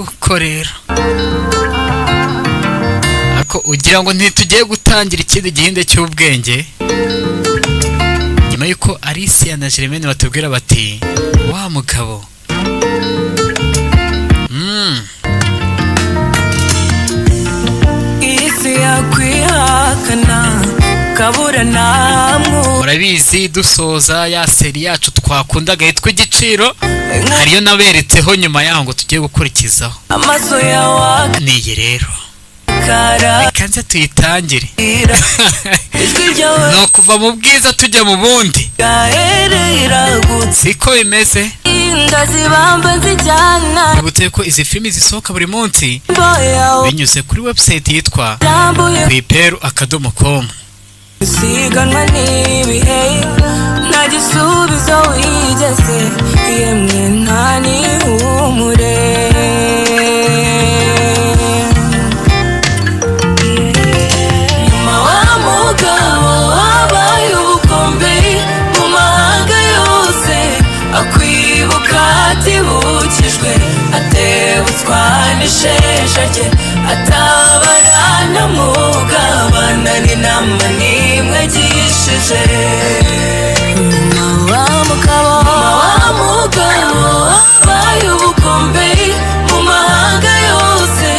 nguko rero ako ugira ngo ntitugiye gutangira ikindi gihinde cy'ubwenge nyuma yuko Alicia na Jermaine batubwira bati wa mugabo isi yakwihakana kabura namwe murabizi dusoza ya seri yacu twakundaga yitwa Igiciro hariyo naberetseho nyuma yaho ngo tugiye gukurikizaho amaso yawe niyi rero kara kanze tuyitangire no kuva mu bwiza tujya mu bundi siko bimeze ndazibamba zijyana nibutse ko izi filimi zisohoka buri munsi binyuze kuri website yitwa kwiperu.com siganwa n'ibihe nta gisubizo wigeze yemwe nta n'ihumure nyuma wa mugabo wabaye ubukombe mu mahanga yose akwibuka atibukijwe atebutswa n'isheja rye atabarana mugabana n'inama n'imwe agishije nyuma wa mugabo wabaye ubukombe mu mahanga yose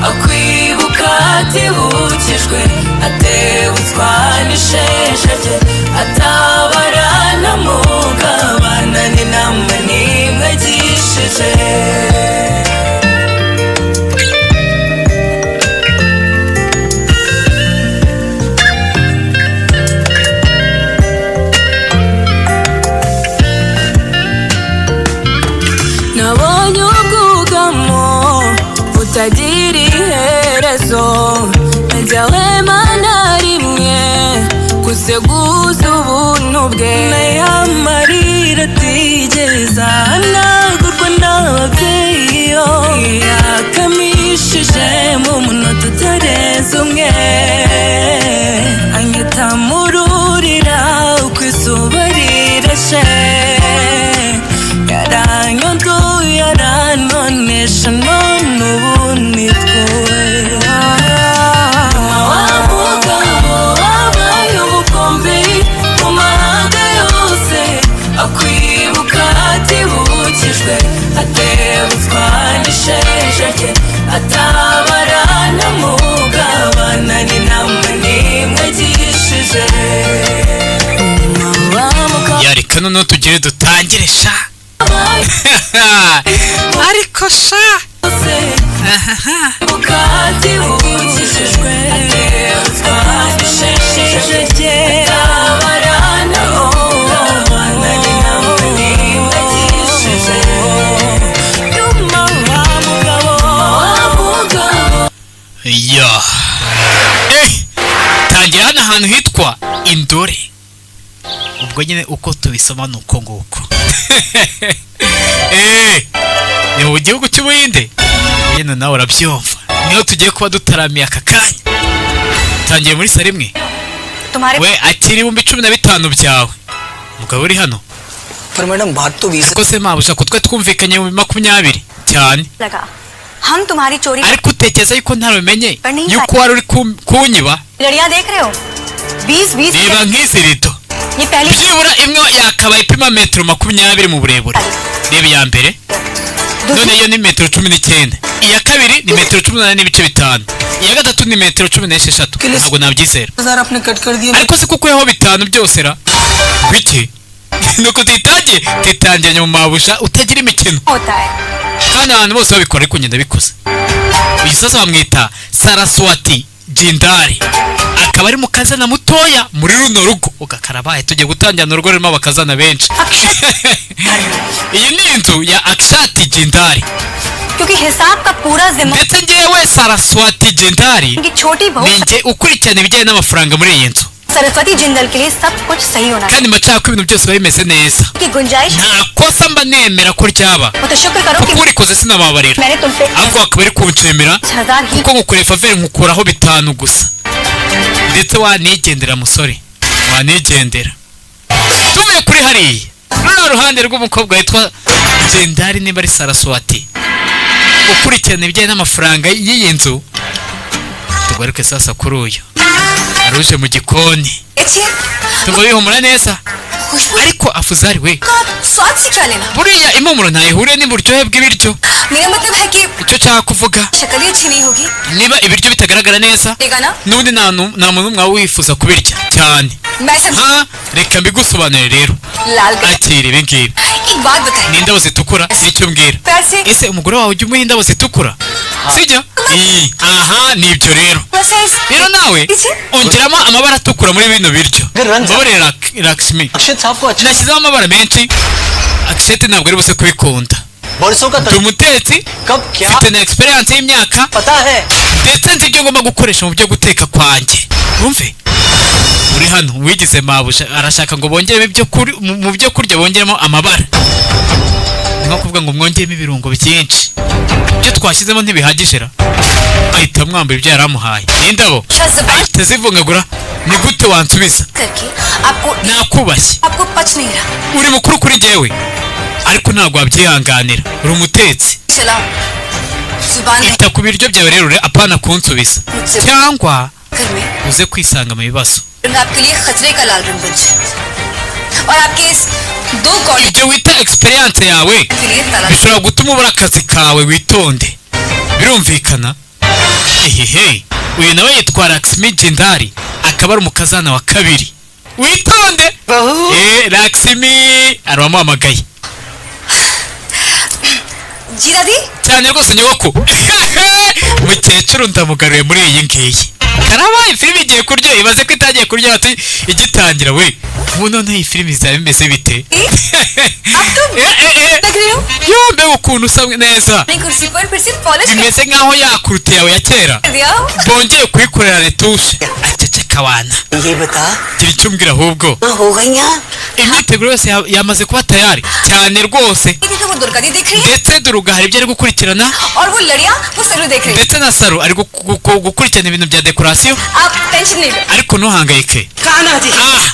akwibuka atibukijwe atebutswa n'isheja rye atabarana mugabana n'inama n'imwe agishije nabonye ubwugamo butagira iherezo najyahwema na rimwe guseguza ubuntu bwe n'ayamarira atigeze ahanagurwa n'ababyeyi yakamishije mu munota utareze umwe anyita mururira uko izuba rirashe yaranyondoye yaranonesha none ubu nitwowe wa mugabo wabaye ubukombe mu mahanga yose akwibuka atibukijwe atebutswa n'isheja rye atabarana mugabana n'inama n'imwe agishije yareka noneho tugire dutangire sha ariko sha bukatibukijwe atebutswa n'isheja rye atabarana mugabana n'inama n'imwe agishije nyuma wa mugabo ya tangira hano ahantu hitwa Indore ubwo nyine uko tubisoma nuko nguko ni mu gihugu cy'Ubuhinde nyine nawe urabyumva niho tugiye kuba dutaramiye aka kanya tangiye muri sare imwe we akiri 15,000 byawe mugabo uri hano पर मैडम बात तो 20 ko se mabusha ko twe twumvikanye mu 20 cyane हम तुम्हारी चोरी ariko utekereza yuko ntarumenye yuko wari uri kunyiba लड़ियां देख रहे हो 20 niba nk'izirito ये पहली byibura imwe yakabaye ipima metero 20 mu burebure reba iya mbere none yo ni metero 19 iya kabiri ni metero 18 n'ibice bitanu iya gatatu ni metero 16 ntabwo nabyizera हजार आपने कट कर दिए ariko se kuko yaho bitanu byose ra biki nuko titangiranye mu mabusha utagira imikino होता है kandi abantu bose babikora ariko ngenda bikoze uyu sasa bamwita Saraswati Jindari akaba ari mukazana mutoya muri runo rugo ugakarabaye tugiye gutangirana urugo rurimo abakazana benshi iyi ni inzu ya Akshati Jindari क्योंकि हिसाब का पूरा जिम्मा ndetse njyewe Saraswati Jindari की छोटी बहू ninjye ukurikirana ibijyanye n'amafaranga muri iyi nzu Saraswati जिंदल के लिए सब कुछ सही होना kandi mbashaka ko ibintu byose biba bimeze neza की गुंजाइश nta kosa mba nemera ko ryaba वो तो शुक्र करो कि kuko urikoze sinababarira मैंने तुमसे ahubwo akaba ari kunshimira 1000 ही kuko ngukoreye faveri nkukuraho 5 gusa ndetse wanigendera musore wanigendera tuvuye kuri hariya ruriya ruhande rw'umukobwa witwa Jindari niba ari Saraswati gukurikirana ibijyanye n'amafaranga y'iyi nzu. Tugaruke sasa kuri uyu aruje mu gikoni. देखिए Tumva bihumura neza. Khushboo Ariko Afuzari we, का आप स्वाद से क्या लेना buriya impumuro ntayihuriye n'uburyohe bw'ibiryo. मेरा मतलब है कि Icyo nshaka kuvuga, शक्ल ही अच्छी नहीं होगी niba ibiryo bitagaragara neza, देगा ना n'ubundi nta muntu n'umwe waba wifuza kubirya cyane. मैं सब Ha, reka mbigusobanurire rero. लाल का Akira ibi ngibi. एक बात बताइए Ni indabo zitukura, nicyo mbwira. पैर से Ese umugore wawe ujya umuha indabo zitukura? Sijya? Aha, ni ibyo rero. Process Rero nawe Iki? ongeramo amabara atukura muri bino biryo. Mbabarira Lakshmi. अक्षत साहब को अच्छा Nashyizeho amabara menshi. Akishete ntabwo ari buze kubikunda. बरसों का Ndi umutetsi, कब क्या mfite na experience y'imyaka, पता है ndetse nzi ibyo ngomba gukoresha mu byo guteka kwanjye. Wumve? Uri hano wigize mabuja arashaka ngo bongeremo ibyo mu byo kurya bongeremo amabara. Ni nko kuvuga ngo mwongeremo ibirungo byinshi. Ibyo twashyizemo ntibihagije ra. Ahita mwambara ibyo yaramuhaye. N'indabo जबान ahita zivungagura. Ni gute wansubiza? करके आपको Nakubashye. आपको पच नहीं रहा Uri mukuru kuri jyewe. Ariko ntabwo wabyihanganira. Uri umutetsi. चला जुबान है Ita ku biryo byawe rero apana kunsubiza. Cyangwa घर में uze kwisanga mu bibazo. रंग आपके लिए खतरे का लाल रंग बन जाए और आपके इस दो college Ibyo wita experience yawe के लिए तलाश bishobora gutuma ubura akazi kawe. Witonde. Birumvikana? Ehehe. Uyu nawe yitwa Lakshmi Jindari, akaba ari umukazana wa kabiri. Witonde. बहू Lakshmi aramuhamagaye. जी दादी Cyane rwose nyogoko. Mukecuru ndamugaruye muri iyi ngiyi. Karabaye filime igiye kurya, ibaze ko itagiye kurya ati igitangira we. Ubu none iyi filime izaba imeze bite? देख रही हो Yombe ukuntu usa neza. अपनी कुर्सी पर फिर से polish Bimeze nkaho yakuruta yawe ya kera. कर दिया Bongeye kuyikorera retushe. Aceceka wana. ये बता Gira icyo umbwira ahubwo. हो गई यहाँ Imyiteguro yose yamaze kuba tayari. Cyane rwose. देखिए वो दुर्गा दी देख रही है Ndetse Duruga hari ibyo ari gukurikirana. और वो लड़िया वो सरू देख रही है Ndetse na Saro ari gukurikirana ibintu bya dekorasiyo. आप टेंशन नहीं लो Ariko ntuhangayike. Kanha ji Ah!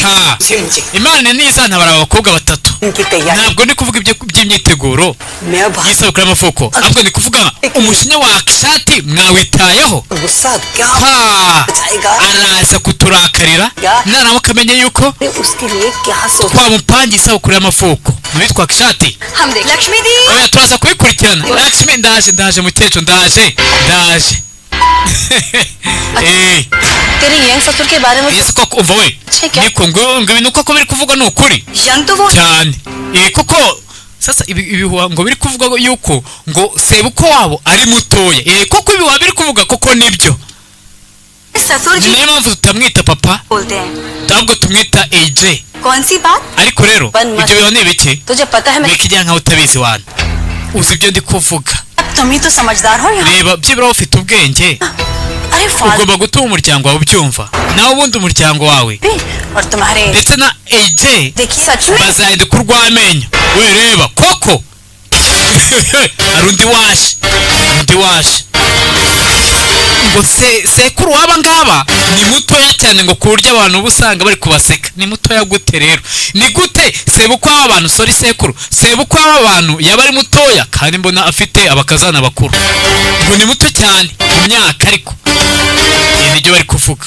Ha! मुझे Imana ntizantabara abakobwa batatu. इनकी तैयारी Ntabwo ndi kuvuga by'imyiteguro मैं अब y'isabukuru y'amavuko. Ahubwo ndi kuvuga umujinya wa Kishati mwawitayeho. गुस्सा क्या Ha! जाएगा Araza kuturakarira. Naramuka amenye yuko उसके लिए क्या सोच twamupangiye isabukuru y'amavuko. Witwa Kishati. हम देख लक्ष्मी दी Oya turaza kubikurikirana. Lakshmi ndaje mukecuru ndaje. तेरे यंग ससुर के बारे में Ese koko umva we. Cheke. Niko ngo ibintu koko biri kuvuga ni ukuri. Young तो वो Cyane. Koko sasa ibihuha ngo biri kuvuga yuko ngo sebuko wabo ari mutoya. Koko ibihuha biri kuvuga koko nibyo. ससुर Ni जी nayo mpamvu tutamwita papa, बोलते हैं ahubwo tumwita AJ. कौन सी बात Ariko rero Ban mas- ibyo bihuha ni ibiki? तुझे पता है मैं Mwikijya nkaho utabizi wana. Uzi ibyo ndi kuvuga. अब तुम ही तो समझदार हो यहाँ Reba byibura ufite ubwenge. अरे फालतू Ugomba gutuma umuryango wawe ubyumva. Nawe ubundi umuryango wawe भी और तुम्हारे ndetse na AJ देखिए सच में bazahinduka urw'amenyo. We reba koko. Hari undi waje. Ngo sekuru waba ngaba ni mutoya cyane ngo ku buryo abantu usanga bari kubaseka. Ni mutoya gute rero? Ni gute sebukwa w'abantu sorry sekuru. Sebukwa w'abantu yaba ari mutoya kandi mbona afite abakazana bakuru. Ngo ni muto cyane mu myaka ariko. Ibi nibyo bari kuvuga.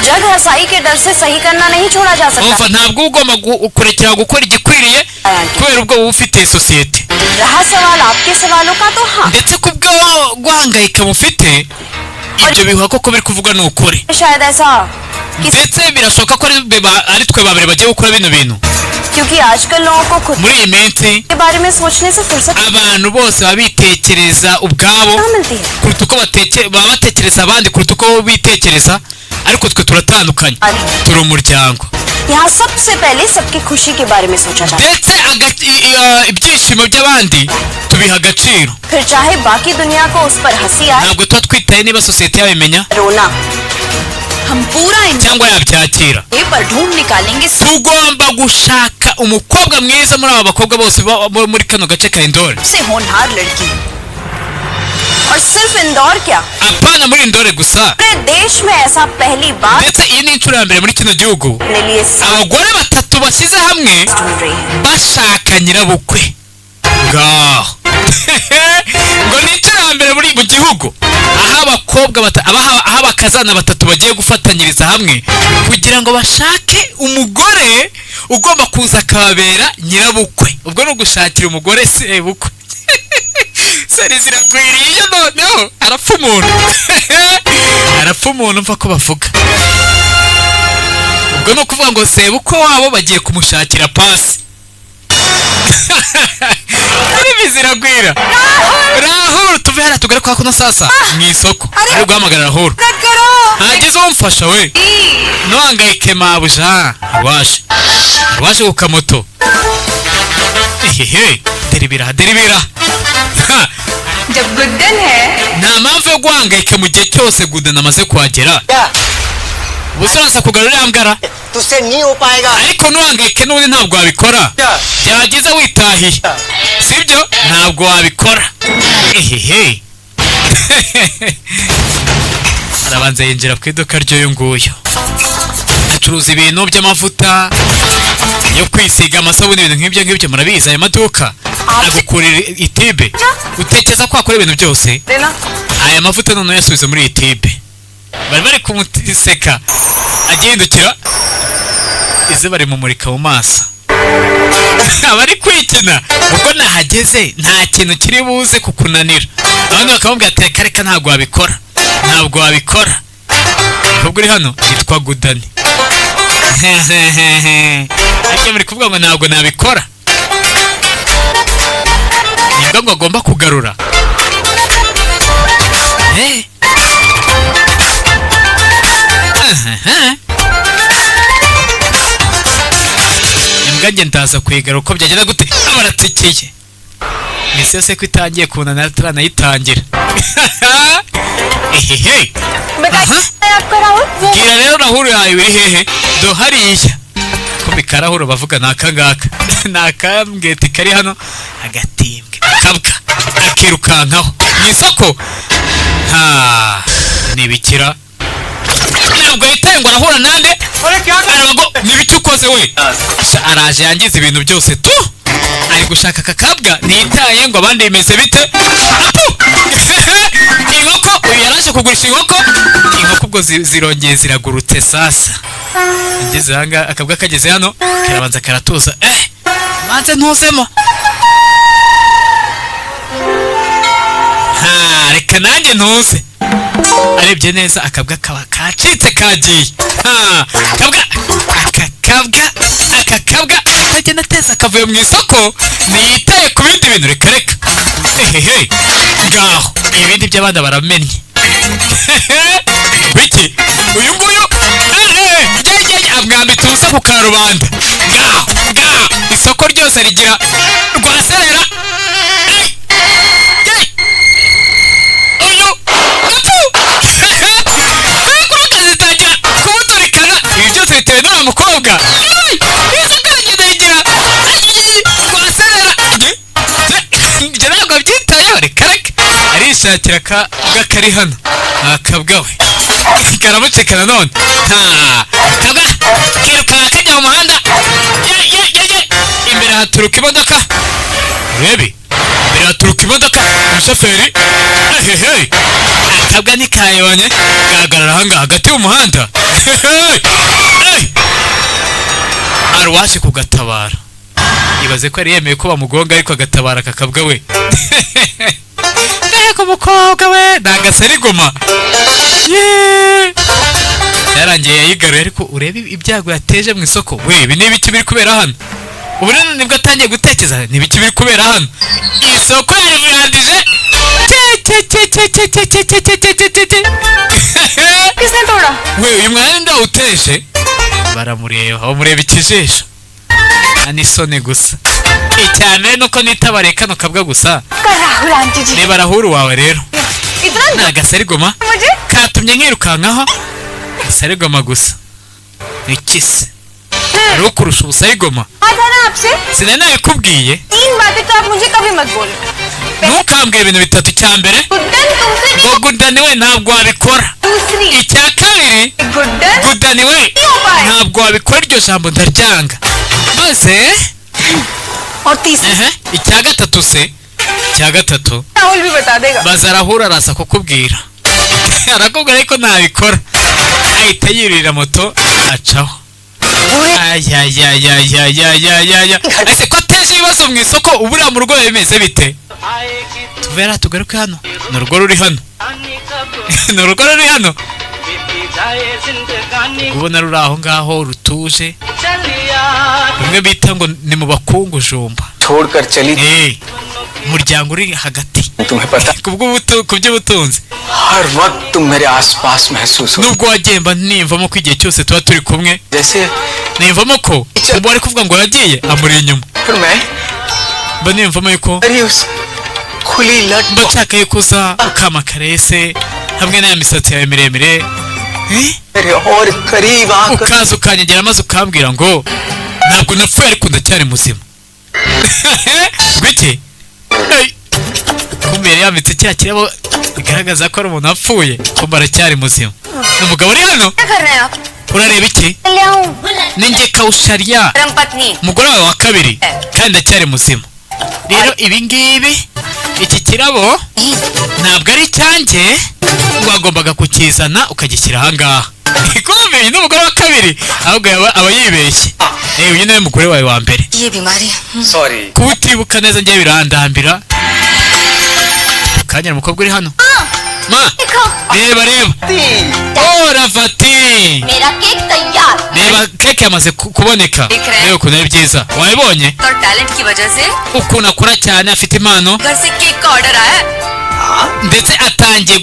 जग हसाई के डर से सही करना नहीं छोड़ा जा सकता Umva ntabwo ugomba kurekera gukora igikwiriye kubera ubwo wowe ufite sosiyete. रहा सवाल आपके सवालों का तो हाँ Ndetse kubwo guhangayika mufite ibyo bihuha koko biri kuvuga ni ukuri. शायद ऐसा Ndetse birashoboka ko ari twe babiri bagiye gukora bino bintu. क्योंकि आजकल लोगों को खुद Muri iyi minsi के बारे में सोचने से फुर्सत abantu bose baba bitekereza ubwabo कहाँ मिलती है kuruta uko baba batekereza abandi kuruta uko bo bitekereza. Ariko twe turatandukanye, turi umuryango. यहाँ सबसे पहले सबकी खुशी के बारे में सोचा जाता है Ndetse ibyishimo by'abandi tubiha agaciro. फिर चाहे बाकी दुनिया को उस पर हंसी आए Ntabwo tuba twitaye niba sosiyete yabimenya रोना हम पूरा cyangwa yabyakira. इन्हें पर ढूंढ निकालेंगे Tugomba gushaka umukobwa mwiza muri aba bakobwa bose bo muri kano gace ka Indore. सबसे होनहार लड़की और सिर्फ इंदौर क्या Apana muri Indore gusa. पूरे देश में ऐसा पहली बार Ndetse iyi ni inshuro ya mbere muri kino gihugu अपने लिए साथ abagore batatu bashyize hamwe ढूंढ रही है bashaka nyirabukwe. Ngaho ngo ni iterambere muri mu gihugu aho abakobwa aho abakazana batatu bagiye gufatanyiriza hamwe kugira ngo bashake umugore ugomba kuza akababera nyirabukwe. Ubwo no gushakira umugore sebukwe. Sari zirakwiriye noneho arapfa umuntu mva ko bavuga. Ubwo no kuvuga ngo sebukwe wabo bagiye kumushakira pasi. Ziragwira Rahul tuve hano tugere kwa kuno sasa mu isoko ari guhamagara Rahul hagize umfasha we ntuhangayike mabuja rwaje ku kamoto deribira जब गुड्डन है nta mpamvu yo guhangayika mu gihe cyose Gudan amaze kuhagera. Uzasa kugarura mbwara तुझसे नहीं हो पाएगा ariko ntuhangayike n'ubundi ntabwo wabikora byagize witahiye sibyo ntabwo wabikora. Arabanza yinjira ku iduka ry'uyu nguyu acuruza ibintu by'amavuta yo kwisiga amasabune ibintu nk'ibyo murabizi aya maduka agukurira itibe utekereza ko akora ibintu byose aya mavuta none yasubiza muri itibe bari kumuseka agihindukira ize bari mumurika mu maso abari kwikina kuko nahageze nta kintu kiri buze kukunanira abandi bakamubwira ati reka ntabwo wabikora ahubwo uri hano yitwa Gudani. Ariko muri kuvuga ngo ntabwo nabikora nibwo ngo agomba kugarura imbwa nge ndaza kuyigarura uko byagenda gute baratekeye misi yose ko itangiye kunanira turanayitangira. Gira rero Rahul yawe uri hehe do hariya ko bikarahura bavuga nakangaka nakambwete kari hano agatimbwe akabwa akirukankaho mu isoko nibikira ntabwo yitaye ngo arahura nande arabago nibiki ukoze we araje yangiza ibintu byose tu ari gushaka akakabwa nitaye ngo abandi bimeze bite inkoko uyu yaraje kugurisha inkoko ubwo zirongeye ziragurutse sasa ngeze hanga akabwa kageze hano karabanza karatuza manze ntuzemo reka nanjye ntuze arebye neza akabwa kaba kacitse kagiye akakabwa kagenda ateza akavuye mu isoko niyitaye ku bindi bintu reka ngaho ibindi by'abandi baramennye biki uyu nguyu amwambitse ubusa ku karubanda ngaho isoko ryose rigira rwaserera uyu atangira kumuturikana ibi byose bitewe n'uwo mukobwa isoko rigenda rigira rwaserera ibyo ntabwo byitayeho reka arishakira akabwa kari hano akabwa we karamucika nanone akabwa kirukanka kajya mu muhanda imbere haturuka imodoka urebe imbere haturuka imodoka umushoferi akabwa ntikayibonye gahagarara ahangaha hagati y'umuhanda arwaje kugatabara ibaze ko yari yemeye ko bamugonga ariko agatabara akakabwa we ko umukobwa we ntagasarigoma yarangiye yayigaruye ariko urebe ibyago yateje mu isoko we ibi ni ibiki biri kubera hano ubu rero nibwo atangiye gutekereza ni ibiki biri kubera hano isoko yarivuyandije we uyu mwana ndawuteje baramureba bamureba ikijisho n'isoni gusa icyane nuko nitabare kano kabwa gusa reba Rahul wawe rero ni agasarigoma katumye nkirukankaho agasarigoma gusa ikise ari ukurusha ubusarigoma sinari nabikubwiye ntukambwire ibintu bitatu icya mbere ngo Gudani we ntabwo wabikora icya kabiri Gudani we ntabwo wabikora iryo jambo ndaryanga maze icya gatatu se icya gatatu Rahul भी बता देगा baza arahura araza kukubwira arakubwira ariko ntabikora ahita yurira moto acaho ayayayayayayayaya ese ko ateje ibibazo mu isoko uburiya mu rugo bimeze bite tuvera tugaruke hano ni urugo ruri hano ni urugo ruri hano ubona ruri aho ngaho rutuje rumwe bita ngo ni mu bakungujumba छोड़कर चली umuryango uri hagati तुम्हें पता ku by'ubutunzi हर वक्त तुम मेरे आसपास महसूस हो nubwo wagemba nimvamo ko igihe cyose tuba turi kumwe जैसे nimvamo ko ubu ari kuvuga ngo yagiye amuri inyuma फिर मैं mba nimvamo yuko अरे उस खुली लट mba nshaka yuko uza ukama karese hamwe n'aya misatsi yawe miremire मेरे और करीब आकर ukaza ukanyegera maze ukambwira ngo ntabwo napfuye ariko ndacyari muzima bike kumbe yari yambitse cya kirabo bigaragaza ko ari umuntu wapfuye kumbe aracyari muzima ni umugabo uri hano क्या कर रहे हैं आप urareba iki ले आऊं ninjye Kaushariya धर्मपत्नी umugore wawe wa kabiri kandi ndacyari muzima rero ibi ngibi iki kirabo ntabwo ari icyanjye wagombaga kukizana ukagishyira ahangaha kumbe uyu ni umugore wa kabiri ahubwo aba yibeshye uyu niwe mugore wawe wa mbere ये बीमारी sorry kuba utibuka neza njye birandambira kanya umukobwa uri hano ma reba oh Rafati मेरा केक तैयार reba keke yamaze kuboneka reba ukuntu ari byiza wabibonye और टैलेंट की वजह से ukuntu akora cyane afite impano घर से केक का ऑर्डर आया है ndetse atangiye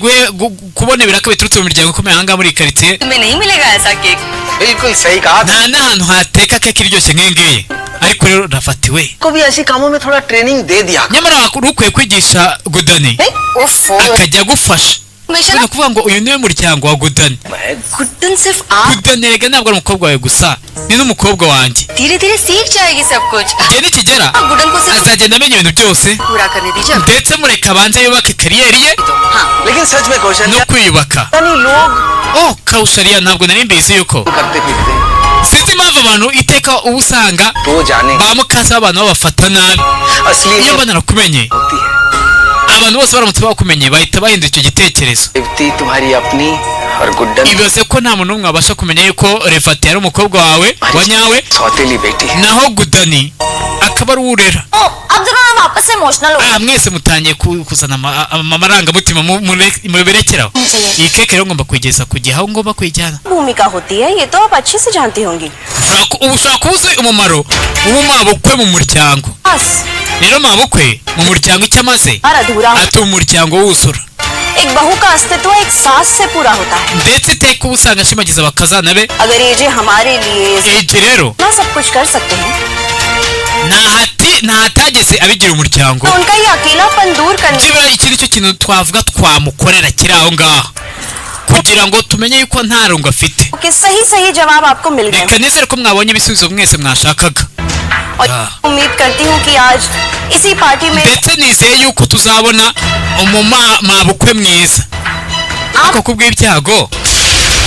kubona ibiraka biturutse mu miryango ikomeye ahangaha muri iyi karitsiye तुम्हें नहीं मिलेगा ऐसा केक बिल्कुल सही कहा nta n'ahantu hateka keke iryoshye nk'iyi ngiyi ariko rero Rafati we को भी ऐसे कामों में थोड़ा ट्रेनिंग दे दिया nyamara ukwiye kwigisha Gudani ओफो akajya agufasha हमेशा ni ukuvuga ngo uyu niwe muryango wa Gudani Guddan सिर्फ आप Gudani rega ntabwo ari umukobwa wawe gusa ni n'umukobwa wanjye धीरे धीरे सीख जाएगी सब कुछ igihe nikigera आप गुड्डन को सिर्फ azagenda amenya ibintu byose पूरा करने दीजिए ndetse mureka abanze yubake kariyeri ye तो हाँ लेकिन सच में कौशल no kwiyubaka लोग oh Kaushariya ntabwo nari mbizi yuko करते फिरते sinzi impamvu abantu iteka uba usanga तो जाने ba mukaza w'abantu babafata nabi असली iyo mba narakumenye होती है abantu bose baramutse bakumenye bahita bahindura icyo gitekerezo Devti तुम्हारी अपनी और Guddan ibaze ko nta muntu n'umwe wabasha kumenya yuko Rafati yari umukobwa wawe wa nyawe सौतेली बेटी है naho Gudani akaba ari uwurera अब दोनों हम आपस में इमोशनल हो mwese mutangiye kuzana amarangamutima mubirekeraho iyi keke rero ngomba kuyigeza ku gihe aho ngomba kuyijyana भूमिका होती है ये तो आप अच्छे से जानती होंगी ubu ushobora kuba uzi umumaro w'umabukwe mu muryango बस rero mabukwe mu muryango icyo amaze और अधूरा हो atuma umuryango wuzura एक बहू का अस्तित्व एक सास से पूरा होता है ndetse iteka uba usanga ashimagiza bakazana be अगर ये जे हमारे लिए iki rero ना सब कुछ कर सकते हैं ntahatageze abigira umuryango तो उनका ये अकेलापन दूर करने byibura iki nicyo kintu twavuga twamukorera kiri aho ngaho kugira ngo tumenye yuko nta rungu afite के सही सही जवाब आपको मिल गए reka nizere ko mwabonye ibisubizo mwese mwashakaga और उम्मीद करती हूँ कि आज इसी पार्टी में ndetse nizeye yuko tuzabona umumabukwe mwiza ariko kubw'ibyago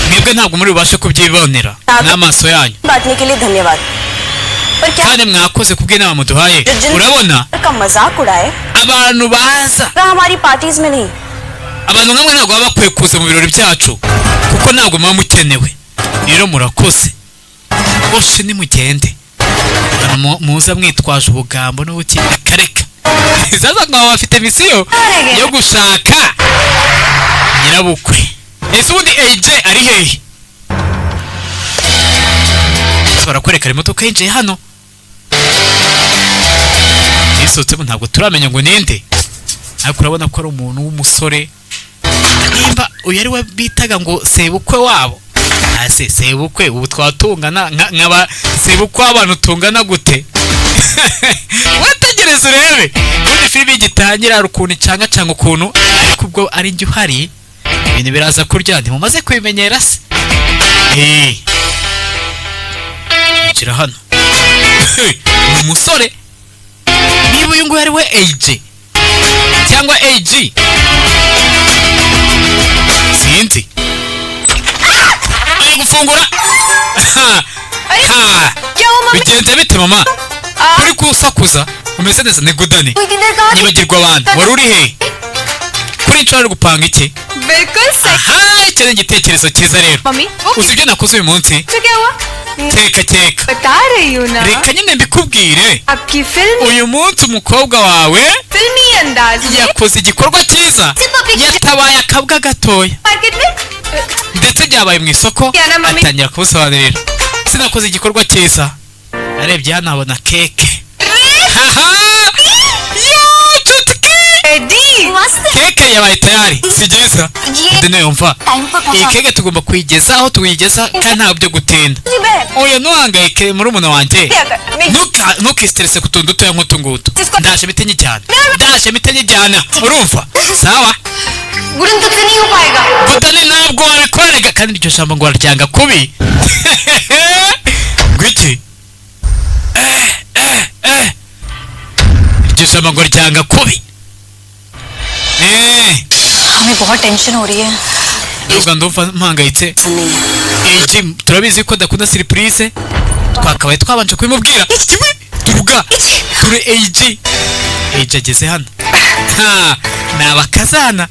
mwebwe ntabwo muri bubashe kubyibonera n'amaso yanyu बांटने के लिए धन्यवाद पर क्या kandi mwakoze kubw'inama muduhaye urabona का मजाक उड़ाए abantu baza हमारी पार्टीज में नहीं abantu nkamwe ntabwo baba bakwiye kuza mu birori byacu kuko ntabwo muba mukenewe rero murakoze bose nimugende muza mwitwaje ubugambo n'ubuki akareka sasa nkaba bafite misiyo yo gushaka nyirabukwe ese ubundi AJ ari hehe barakwereka imodoka yinjiye hano yisohotsemo ntabwo turamenya ngo ninde ariko urabona ko ari umuntu w'umusore nimba uyu ari we bitaga ngo sebukwe wabo ase sebukwe ubu twatungana nkaba sebukwe w'abantu tungana gute wategereza urebe ubundi filime igitangira hari ukuntu icangacanga ukuntu ariko ubwo ari njye uhari ibintu biraza kurya ntimumaze kubimenyera se injira hano ni umusore niba uyu nguyu ari we AJ cyangwa AG sinzi ari gufungura bigenze bite mama uri kusakuza umeze neza ni gudani कोई किधर कहाँ nyibagirwa abantu wari uri he kuri inshuro ari gupanga iki बिल्कुल सही aha icyo ni igitekerezo cyiza rero mummy वो uzi ibyo nakoze uyu munsi तो क्या हुआ kereka kereka बता रही हूँ ना reka nyine mbikubwire आपकी film uyu munsi umukobwa wawe फिल्मी अंदाज में yakoze igikorwa cyiza yatabaye akabwa gatoya market में ndetse byabaye mu isoko Yana, mami. atangira kubusobanurira sinakoze igikorwa cyiza narebye hano abona keke एडी मस्त keke yabaye tayari si byiza ये ndene yumva time पर iyi पहुंचा keke tugomba kuyigeza aho tuyigeza kandi nta byo gutinda जी बहन oya ntuhangayike muri umuntu wanjye क्या कर मैं ntukisiterese ku tuntu dutoya nk'utu ngutu ndaje mpite nyijyana ndaje mpite nyijyana urumva sawa गुरन तक से नहीं हो पाएगा butani ntabwo wabikorerega kandi iryo jambo ngo wararyanga kubi ngwiki iryo jambo ngo ryanga kubi हमें बहुत टेंशन हो रही है ndumva ndumva mpangayitse igi turabizi ko adakunda siripurize twakabaye twabanje kubimubwira turuga turi igi ageze hano ni abakazana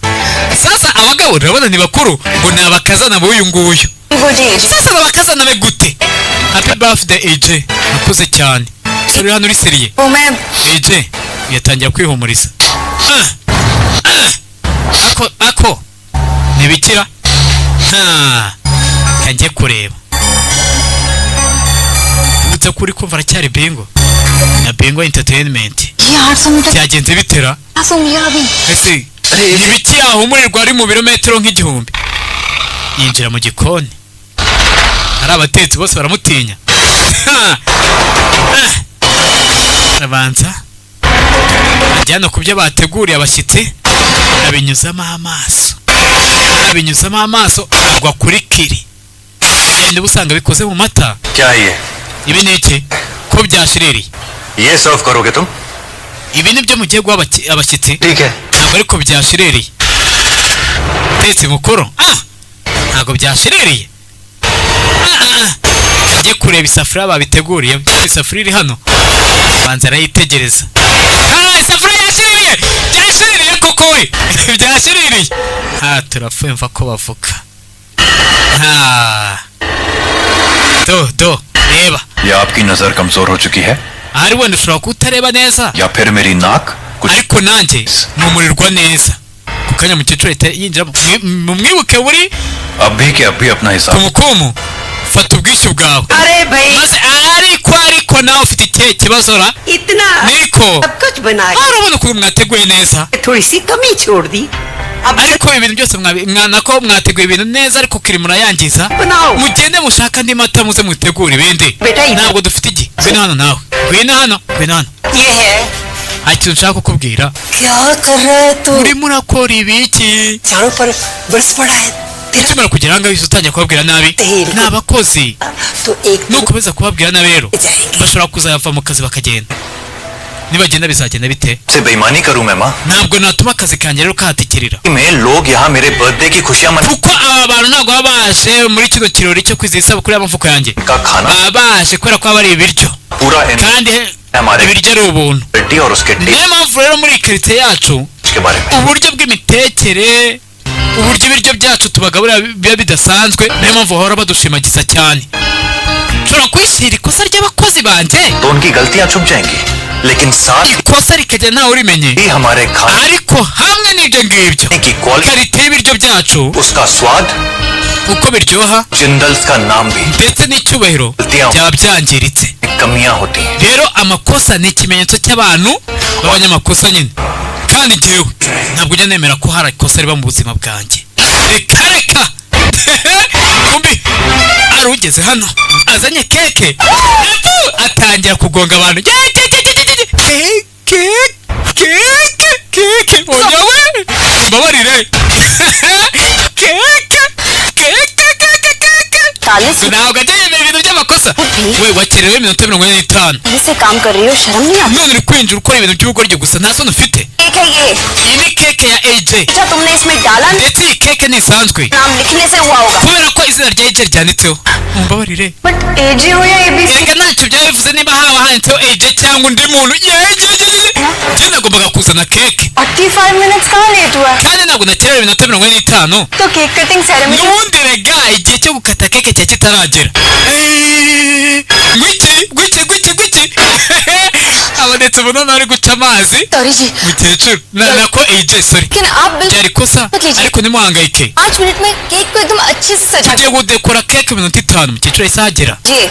sasa abagabo urabona ni bakuru ngo ni abakazana b'uyu nguyu sasa aba bakazana be gute happy birthday AJ nakuze cyane uri hano uri seriye वो मैं AJ yatangira kwihumuriza ako ntibikira kanjye kureba uretse kuri kumva aracyari bingo na bingo entertainment ये 800 metre byagenze bitera क्या सो गया अभी ese ibiki yahumurirwa ari mu birometero nk'igihumbi yinjira mu gikoni hari abatetsi bose baramutinya arabanza ajyana ku byo bateguriye abashyitsi abinyuzamo amaso agwa kuri kiri niba usanga bikoze mu mata क्या है ये ibi ni iki ko byashiririye ये सर्व करोगे तुम ibi ni byo mugiye guha abashyitsi ठीक है ntabwo ariko byashiririye tetse mukuru ntabwo byashiririye ajye kureba isafuriya babiteguriye isafuriya iri hano banza arayitegereza isafuriya byashiririye koko we byashiririye turapfuye mva ko bavuga do reba या आपकी नजर कमजोर हो चुकी है ahari wenda ushobora kutareba neza या फिर मेरी नाक कुछ ariko nanjye numurirwa neza ku kanya mukecuru leta yinjira mu mwibuke buri अब भी के अब भी अपना ku हिसाब mukumu fata ubwishyu bwawe अरे भाई maze ariko nawe ufite ikihe kibazo ra इतना niko सब कुछ बना urabona ukuntu mwateguye neza के थोड़ी सी कमी छोड़ दी अब ariko ibintu byose nako mwateguye ibintu neza ariko kiri murayangiza बनाओ mugende mushaka andi mata muze mutegura ibindi Beta, ntabwo dufite igihe ngwino hano nawe ngwino hano ये है hari ikintu nshaka kukubwira क्या कर रहा है तू urimo urakora ibiki चारों पर बरस पड़ा है तेरा ukimara kugera ahangaha uhise utangiye kubabwira nabi Teheri. ni abakozi तो एक दिन nukomeza kubabwira nabi rero जाएंगे bashobora kuzava mu kazi bakagenda nibagenda bizagenda bite से बेईमानी करूं मैं माँ ntabwo natuma akazi kanjye rero kahatikirira मैं लोग यहाँ मेरे बर्थडे की खुशियाँ मना kuko aba bantu ntabwo baba baje muri kino kirori cyo kwizihiza isabukuru y'amavuko yanjye का खाना baba baje kubera ko haba hari ibiryo पूरा kandi हमारे ibiryo ari ubuntu बेटी और उसके niyo test mpamvu rero muri iyi karitsiye yacu के बारे में uburyo bw'imitekere uburyo ibiryo byacu tubagaburira biba bidasanzwe niyo mpamvu bahora badushimagiza cyane nshobora kwishyira ikosa ry'abakozi banjye तो उनकी गलतियाँ छुप जाएंगी लेकिन साथ ikosa rikagenda ntawe urimenye ही हमारे खाने ariko hamwe n'ibyo ngibyo की क्वालिटी karite y'ibiryo byacu उसका स्वाद uko biryoha जिंदल्स का नाम भी ndetse n'icyubahiro byaba byangiritse कमियां होती हैं rero amakosa ni ikimenyetso cy'abantu b'abanyamakosa nyine kandi njyewe ntabwo ujya nemera ko hari ikosa riba mu buzima bwanjye reka kumbi ari ugeze hano azanye keke atangira kugonga abantu keke onyawe mbabarire keke ntabwo ajya yemera ibintu by'amakosa ikosa we wakerewe iminota 45 से काम कर रही हो शर्म नहीं आती none uri kwinjira ukora ibintu by'ubugoryi gusa nta soni ufite cake है ये iyi ni keke ya AJ अच्छा तुमने इसमें डाला नहीं ndetse iyi keke ntisanzwe नाम लिखने से हुआ होगा kubera ko izina rya AJ ryanditseho mumbabarire बट एजी हो या ABC erega ntacyo byaba bivuze niba haba handitseho AJ cyangwa undi muntu njye nagombaga kuzana keke 45 मिनट्स कहाँ लेट हुआ kandi ntabwo nakerewe iminota 45 तो cake cutting ceremony n'ubundi rega igihe cyo gukata keke cyari kitaragera gwiki abadetse ubona bari guca amazi sorry जी mukecuru nako AJ sorry लेकिन आप बिल्कुल byari ikosa ariko ntimuhangayike 5 मिनट में केक को एकदम अच्छे से सजा tugiye gudekora keke iminota 5 mukecuru yahise ahagera जी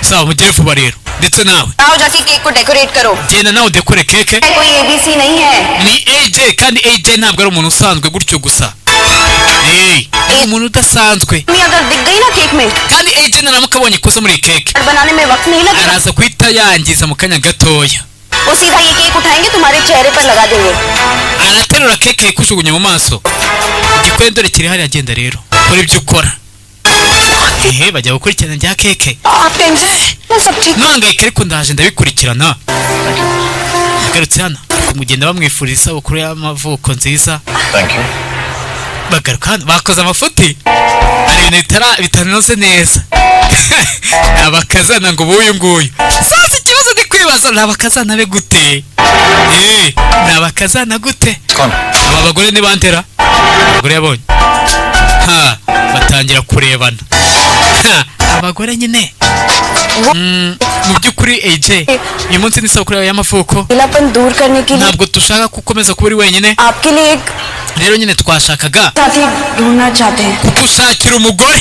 sawa mugere vuba rero ndetse nawe आओ जाके केक को डेकोरेट करो genda nawe udekore keke कोई एबीसी नहीं है ni AJ kandi AJ ntabwo ari umuntu usanzwe gutyo gusa ni umuntu udasanzwe mummy अगर दिख गई ना केक में kandi AJ naramuka abonye ikosa muri iyi keke बनाने में वक्त नहीं लगेगा araza guhita yangiza mu kanya gatoya वो सीधा ये केक उठाएंगे तुम्हारे चेहरे पर लगा देंगे araterura keke yikujugunya mu maso igikwendore kiri hariya agenda rero kora ibyo ukora bajya gukurikirana rya keke आप टेंशन मैं सब ठीक ntihangayike ariko ndaje ndabikurikirana nagarutse hano kumugenda bamwifuriza isabukuru y'amavuko nziza thank you bagaruka hano bakoze amafuti hari ibintu bitanoze neza ni abakazana ngo buyu nguyu sasa ikibazo ndi kwibaza ni abakazana be gute ni abakazana gute कौन aba bagore ni bandera abagore yabonye batangira kurebana abagore nyine mu by'ukuri AJ uyu munsi ni isabukuru yawe y'amavuko अकेलापन दूर करने के लिए ntabwo dushaka ko ukomeza kuba uri wenyine आपके लिए एक rero nyine twashakaga साथी ढूंढना चाहते हैं kugushakira umugore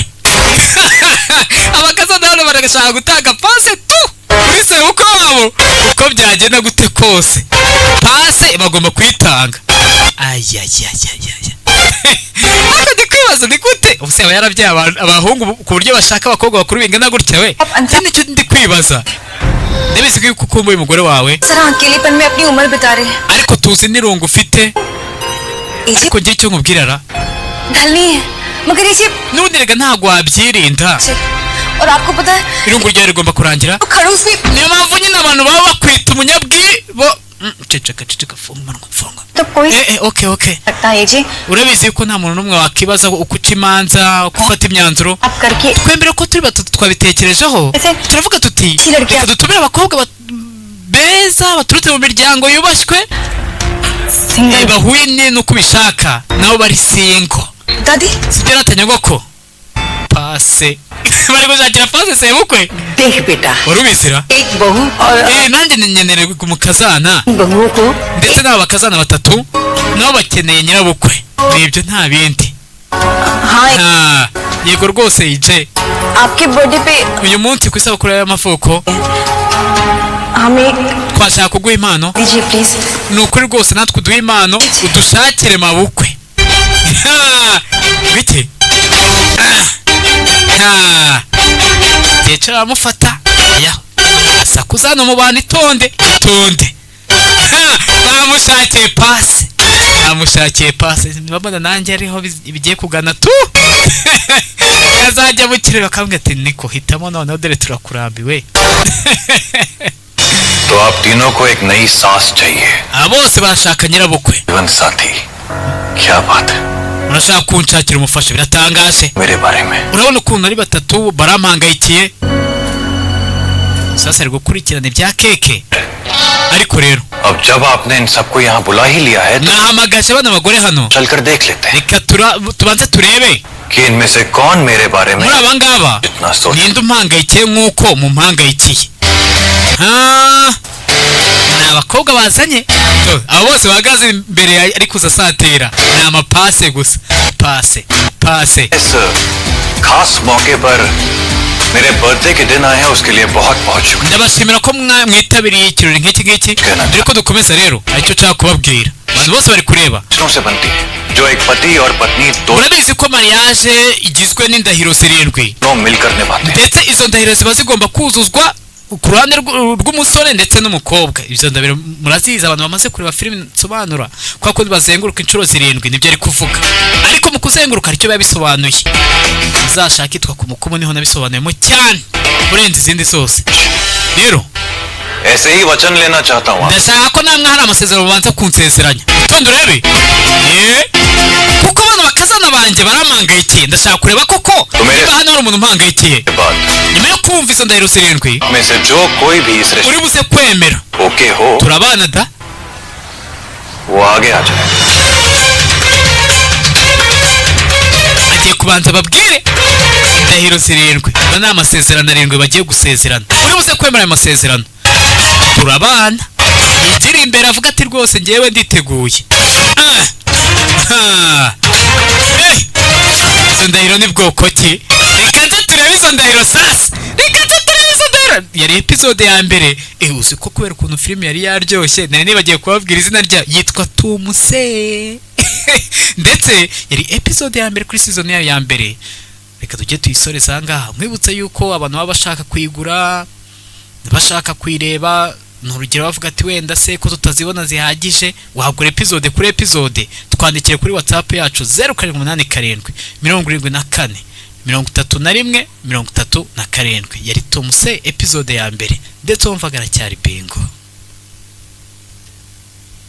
abakazana hano baragashaka gutanga pase tu kuri sebukwe wabo uko byagenda gute kose pase bagomba kuyitanga ayayayayaya ariko ndi kwibaza ni gute ubuse aba yarabyaye abahungu ku buryo bashaka abakobwa bakuru bingana gutya we nicyo ndi kwibaza ndabizi ko ukumbuye umugore wawe sir अकेलेपन में अपनी उम्र बिता रहे हैं ariko tuzi n'irungu ufite ariko ngira icyo nkubwirara ढलनी है मगर ये चीज n'ubundi rega ntabwo wabyirinda और आपको पता है irungu ryawe rigomba kurangira वो खड़ूस भी niyo mpamvu nyine abantu baba bakwita umunyabwibo ceceka funga umunwa funga तो कोई okay सकता है जी urabizi yuko nta muntu n'umwe wakibaza uko uca imanza uko ufata imyanzuro आप करके twemere ko turi batatu twabitekerejeho ese turavuga tuti Kirarya. reka dutumire abakobwa beza baturutse mu miryango yubashywe single bahuye n'uko ubishaka nabo bari singo दादी sibyo natanyagoko pase bari gushakira pase sebukwe देख बेटा wari ubizira एक बहू और nanjye ninyenererwa umukazana बहुओं को ndetse n'aba bakazana batatu nabo bakeneye nyirabukwe nibyo nta bindi हाँ yego rwose AJ आपके बर्थडे पे uyu munsi ku isabukuru y'amavuko हमें twashaka kuguha impano दीजिए please ni ukuri rwose natwe uduhe impano udushakire mabukwe bike kecuru aramufata asakuza hano mu bantu itonde bamushakiye pasi babona nanjye ariho bigiye kugana tu yazajya mu kirere bakambwira ati niko hitamo noneho dore turakurambiwe तो आप तीनों को एक नई सांस चाहिए bose barashaka nyirabukwe जीवन साथी क्या बात है urashaka kunshakira umufasha biratangaje मेरे बारे में urabona ukuntu ari batatu barampangayikiye sasa ari gukurikirana ibya keke ariko rero अब जब आपने इन सबको यहाँ बुला ही लिया है तो nahamagaje abana bagore hano चलकर देख लेते हैं reka tubanze turebe कि इनमें से कौन मेरे बारे में muri aba ngaba जितना सोच ninde umpangayikiye nk'uko mumpangayikiye ni abakobwa bazanye abo bose bahagaze imbere ari kuza asatira ni amapase gusa pase इस खास मौके पर मेरे बर्थडे के दिन आए हैं उसके लिए बहुत बहुत शुक्रिया ndabashimira ko mwitabiriye ikirori nk'iki ngiki dore ko dukomeza rero aricyo nshaka kubabwira abantu bose bari kureba रिश्तों से बनती है जो एक पति और पत्नी urabizi ko mariage igizwe n'indahiro zirindwi दोनों मिलकर निभाते हैं ndetse izo ndahiro ziba zigomba kuzuzwa ku ruhande rw'umusore ndetse n'umukobwa. Ibyo ndabira murazizi abantu bamaze kureba filime nsobanura kwa ko bazenguruka inshuro 7 nibyo ari kuvuga, ariko mu kuzenguruka aricyo biba bisobanuye. Uzashaka itwa ku mukumu niho nabisobanuyemo cyane urenze izindi zose. Rero ऐसे ही वचन लेना चाहता हूँ ndashaka ko namwe hari amasezerano babanza kunsezeranya. Utonde urebe kuko abantu bakazana banjye baramangayikiye. Ndashaka kureba koko niba hano hari umuntu umangayikiye. Nyuma yo kumva izo ndahiro 7 में से जो कोई भी इस uri buze kwemera ओके हो turabana da वो आगे आ जाए. agiye kubanza babwire indahiro 7 aba ni amasezerano 7 bagiye gusezerana. Uri buze kwemera ayo masezerano turabana. Yigiri imbere avuga ati rwose ngewe nditeguye. Izo ndahiro ni bwoko ki? Reka turebe izo ndahiro sasa. Reka turebe izo ndahiro. Yari episode ya mbere. Uzi ko kubera ukuntu filime yari yaryoshye nari nibagiye kubabwira izina rya yitwa Tumuse. Ndetse yari episode ya mbere kuri season ya mbere. Reka tujye tuyisoreza ngaha. Mwibutse yuko abantu baba bashaka kuyigura, bashaka kuyireba, n'urugero bavuga ati wenda se ko tutazibona zihagije, wagura episode kuri episode, twandikire kuri WhatsApp yacu 0787 74 31 37. Yari Tumuse episode ya mbere ndetse wumvaga aracyari bingo.